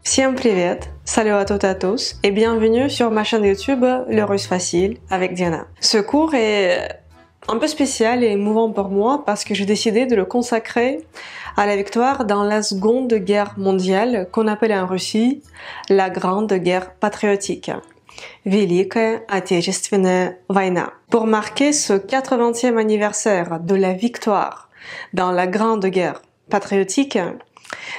Всем привет! Salut à toutes et à tous et bienvenue sur ma chaîne YouTube Le Russe Facile avec Diana. Ce cours est un peu spécial et émouvant pour moi parce que j'ai décidé de le consacrer à la victoire dans la Seconde Guerre mondiale qu'on appelle en Russie la Grande Guerre patriotique. Великая Отечественная война. Pour marquer ce 80e anniversaire de la victoire dans la Grande Guerre patriotique,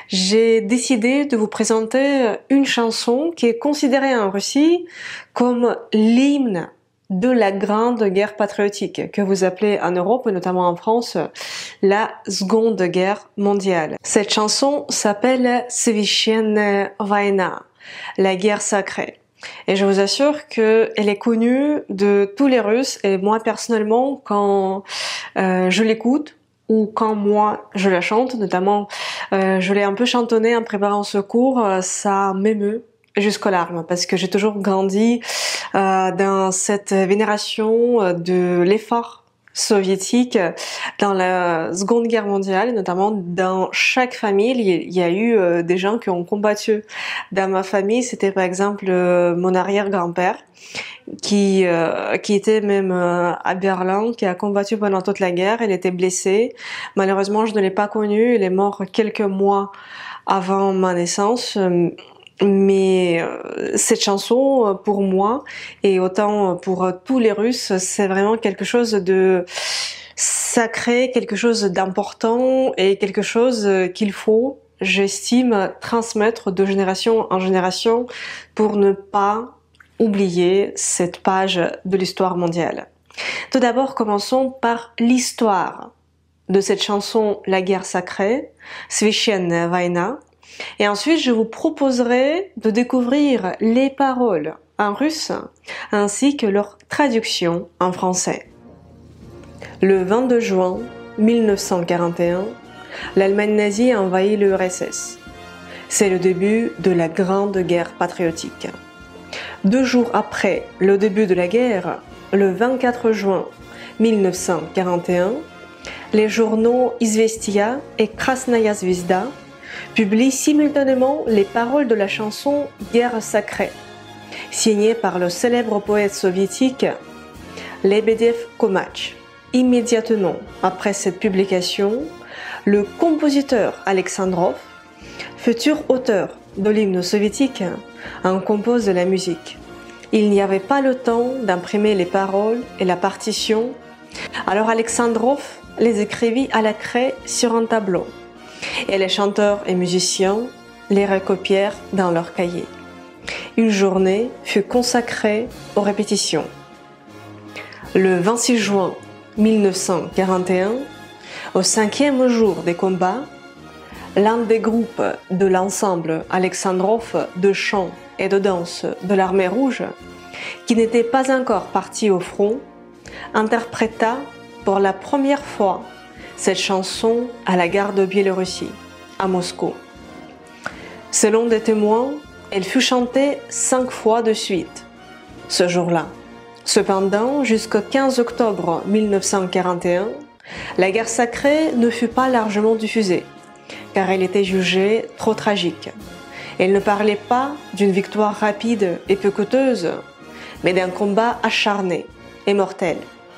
j'ai décidé de vous présenter une chanson qui est considérée en Russie comme l'hymne de la Grande Guerre patriotique, que vous appelez en Europe, et notamment en France, la Seconde Guerre mondiale. Cette chanson s'appelle Священная война, la guerre sacrée. Et je vous assure qu'elle est connue de tous les Russes, et moi personnellement, quand je l'écoute, ou quand moi je la chante, notamment je l'ai un peu chantonnée en préparant ce cours, ça m'émeut jusqu'aux larmes parce que j'ai toujours grandi dans cette vénération de l'effort soviétique dans la Seconde Guerre mondiale, et notamment dans chaque famille il y a eu des gens qui ont combattu. Dans ma famille, c'était par exemple mon arrière-grand-père qui était même à Berlin, qui a combattu pendant toute la guerre. Il était blessé. Malheureusement, je ne l'ai pas connu. Il est mort quelques mois avant ma naissance. Mais cette chanson, pour moi, et autant pour tous les Russes, c'est vraiment quelque chose de sacré, quelque chose d'important et quelque chose qu'il faut, j'estime, transmettre de génération en génération pour ne pas oublier cette page de l'histoire mondiale. Tout d'abord, commençons par l'histoire de cette chanson La guerre sacrée, Священная война, et ensuite je vous proposerai de découvrir les paroles en russe ainsi que leur traduction en français. Le 22 juin 1941, l'Allemagne nazie envahit l'URSS. C'est le début de la Grande Guerre patriotique. 2 jours après le début de la guerre, le 24 juin 1941, les journaux Izvestia et Krasnaya Zvezda publient simultanément les paroles de la chanson Guerre sacrée, signée par le célèbre poète soviétique Lebedev Komach. Immédiatement après cette publication, le compositeur Alexandrov, futur auteur de l'hymne soviétique, en compose de la musique. Il n'y avait pas le temps d'imprimer les paroles et la partition, alors Alexandrov les écrivit à la craie sur un tableau, et les chanteurs et musiciens les recopièrent dans leurs cahiers. Une journée fut consacrée aux répétitions. Le 26 juin 1941, au 5e jour des combats, l'un des groupes de l'ensemble Alexandrov de chant et de danse de l'Armée rouge, qui n'était pas encore parti au front, interpréta pour la première fois cette chanson à la gare de Biélorussie, à Moscou. Selon des témoins, elle fut chantée 5 fois de suite ce jour-là. Cependant, jusqu'au 15 octobre 1941, la guerre sacrée ne fut pas largement diffusée, car elle était jugée trop tragique. Elle ne parlait pas d'une victoire rapide et peu coûteuse, mais d'un combat acharné et mortel.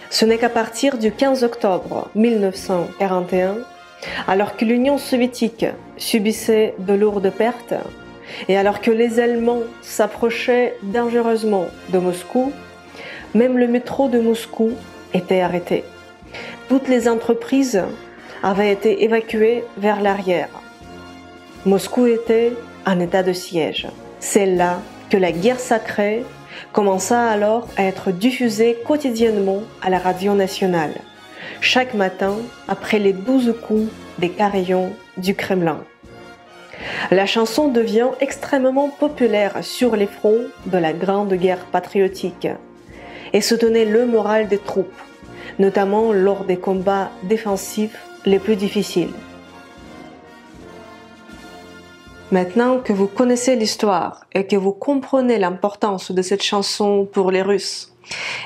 Ce n'est qu'à partir du 15 octobre 1941, alors que l'Union soviétique subissait de lourdes pertes, et alors que les Allemands s'approchaient dangereusement de Moscou, même le métro de Moscou était arrêté. Toutes les entreprises avaient été évacuées vers l'arrière. Moscou était en état de siège. C'est là que la guerre sacrée commença alors à être diffusée quotidiennement à la radio nationale, chaque matin après les 12 coups des carillons du Kremlin. La chanson devient extrêmement populaire sur les fronts de la Grande Guerre patriotique et soutenait le moral des troupes, notamment lors des combats défensifs les plus difficiles. Maintenant que vous connaissez l'histoire et que vous comprenez l'importance de cette chanson pour les Russes,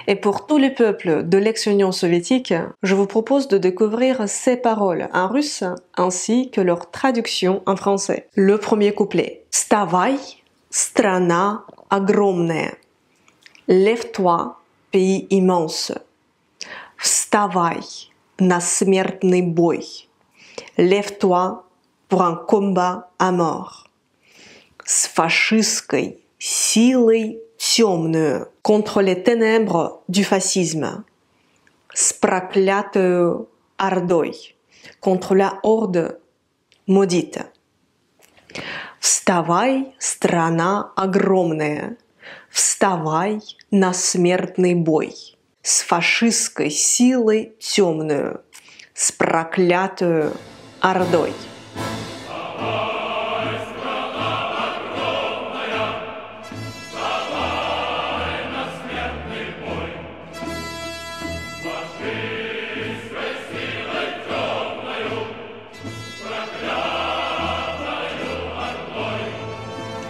Et pour tous les peuples de l'ex-Union soviétique, je vous propose de découvrir ces paroles en russe ainsi que leur traduction en français. Le premier couplet. Вставай, страна огромная. Lève-toi, pays immense. Вставай на смертный бой. Lève-toi pour un combat à mort. С фашистской силой темную, contre les ténèbres du fascisme. С проклятою ордой, contre la horde maudite. Вставай, страна огромная, вставай на смертный бой. С фашистской силой темную, с проклятою ордой.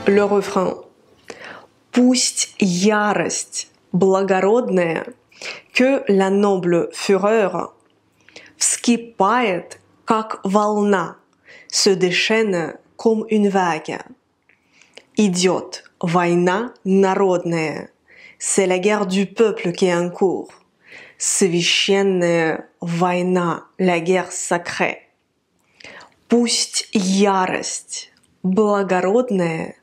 Le refrain. Пусть ярость благородная, que la noble fureur вскипает, как волна, se déchaîne comme une vague. Idiote, война народная, c'est la guerre du peuple qui est en cours. Священная война, la guerre sacrée. Пусть ярость благородная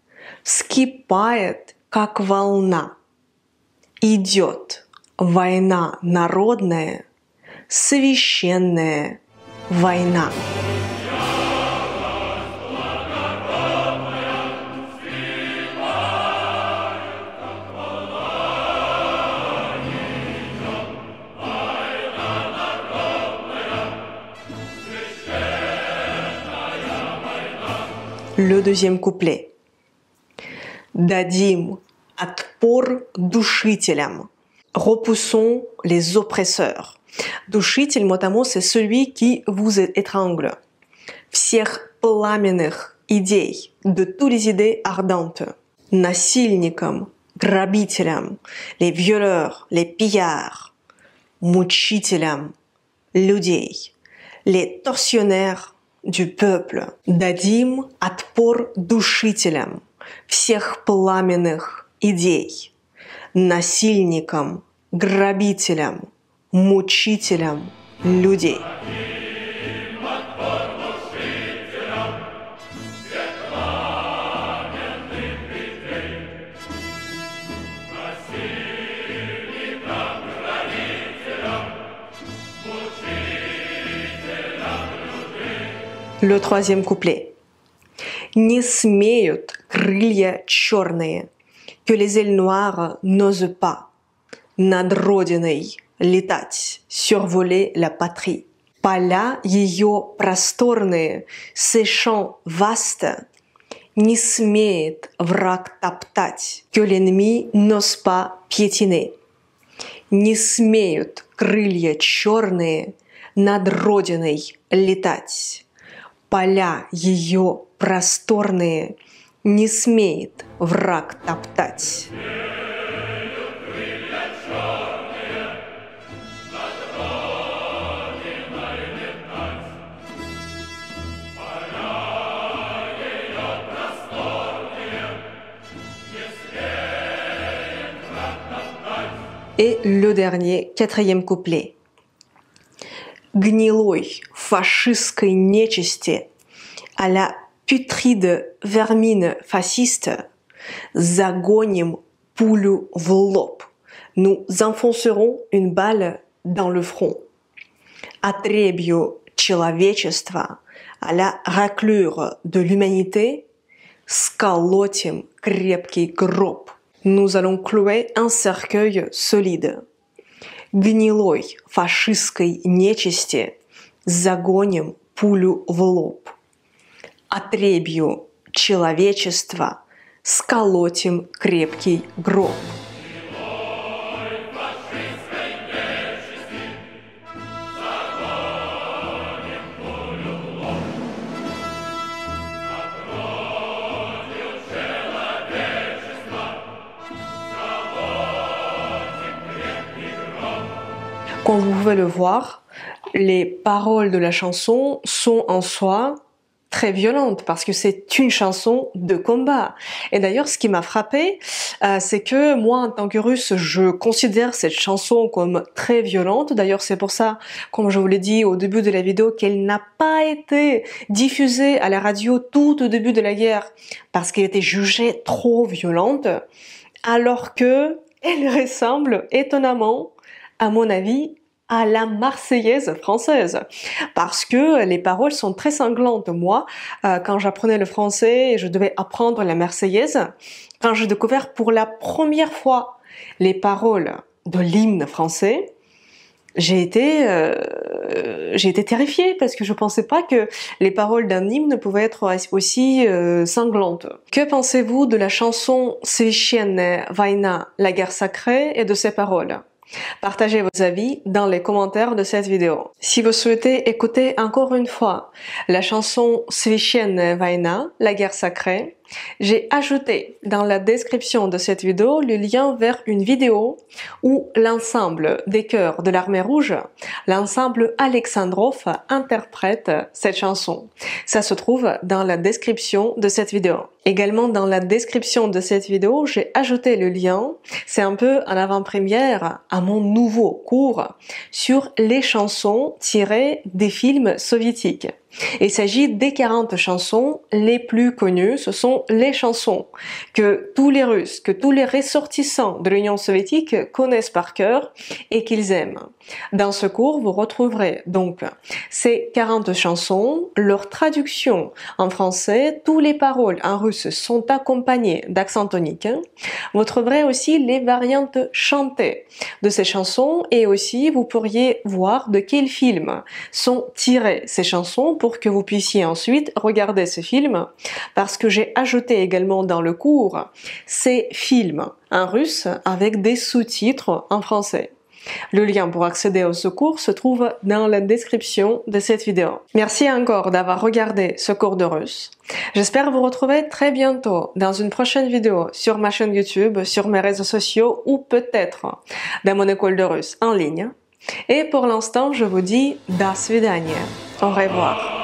вскипает, как волна. Идет война народная, священная война. Le deuxième couplet. Дадим отпор душителям. Repoussons les oppresseurs. Душитель, mot à mot, c'est celui qui vous étrangle. Всех пламенных идей, de toutes les idées ardentes. Насильникам, грабителям, les violeurs, les pillards. Мучителям, людей. Les tortionnaires du peuple. Дадим отпор душителям. Всех пламенных идей, насильникам, грабителям, мучителям людей. Le troisième couplet. Не смеют крылья черные, que les ailes noires n'osent pas над родиной летать, survoler la patrie. Поля ее просторные, ses champs vastes, не смеет враг топтать, que l'ennemi n'ose pas piétiner. Не смеют крылья черные над родиной летать. Поля ее просторные не смеет враг топтать. Et le dernier, quatrième couplet. Гнилой фашистской нечисти, à la putride vermine fasciste, загоним пулю в лоб. Nous enfoncerons une balle dans le front. Отребью человечества, à la raclure de l'humanité, сколотим крепкий гроб. Nous allons clouer un cercueil solide. Гнилой фашистской нечисти загоним пулю в лоб. Отребью человечества сколотим крепкий гроб. Comme vous pouvez le voir, les paroles de la chanson sont en soi très violentes parce que c'est une chanson de combat. Et d'ailleurs, ce qui m'a frappé, c'est que moi, en tant que Russe, je considère cette chanson comme très violente. D'ailleurs, c'est pour ça, comme je vous l'ai dit au début de la vidéo, qu'elle n'a pas été diffusée à la radio tout au début de la guerre parce qu'elle était jugée trop violente, alors que elle ressemble étonnamment, à mon avis, à la Marseillaise française, parce que les paroles sont très sanglantes. Moi, quand j'apprenais le français et je devais apprendre la Marseillaise, quand j'ai découvert pour la première fois les paroles de l'hymne français, j'ai été terrifiée parce que je pensais pas que les paroles d'un hymne pouvaient être aussi sanglantes. Que pensez-vous de la chanson Священная война, la guerre sacrée, et de ses paroles? Partagez vos avis dans les commentaires de cette vidéo. Si vous souhaitez écouter encore une fois la chanson Священная война, la guerre sacrée, j'ai ajouté dans la description de cette vidéo le lien vers une vidéo où l'ensemble des chœurs de l'Armée Rouge, l'ensemble Alexandrov, interprète cette chanson. Ça se trouve dans la description de cette vidéo. Également dans la description de cette vidéo, j'ai ajouté le lien, c'est un peu en avant-première à mon nouveau cours sur les chansons tirées des films soviétiques. Il s'agit des 40 chansons les plus connues. Ce sont les chansons que tous les Russes, que tous les ressortissants de l'Union soviétique connaissent par cœur et qu'ils aiment. Dans ce cours, vous retrouverez donc ces 40 chansons, leur traduction en français, toutes les paroles en russe sont accompagnées d'accent tonique. Vous trouverez aussi les variantes chantées de ces chansons et aussi vous pourriez voir de quels films sont tirées ces chansons pour que vous puissiez ensuite regarder ce film, parce que j'ai ajouté également dans le cours ces films en russe avec des sous-titres en français. Le lien pour accéder au cours se trouve dans la description de cette vidéo. Merci encore d'avoir regardé ce cours de russe. J'espère vous retrouver très bientôt dans une prochaine vidéo sur ma chaîne YouTube, sur mes réseaux sociaux ou peut-être dans mon école de russe en ligne. Et pour l'instant, je vous dis до свидания. Au revoir.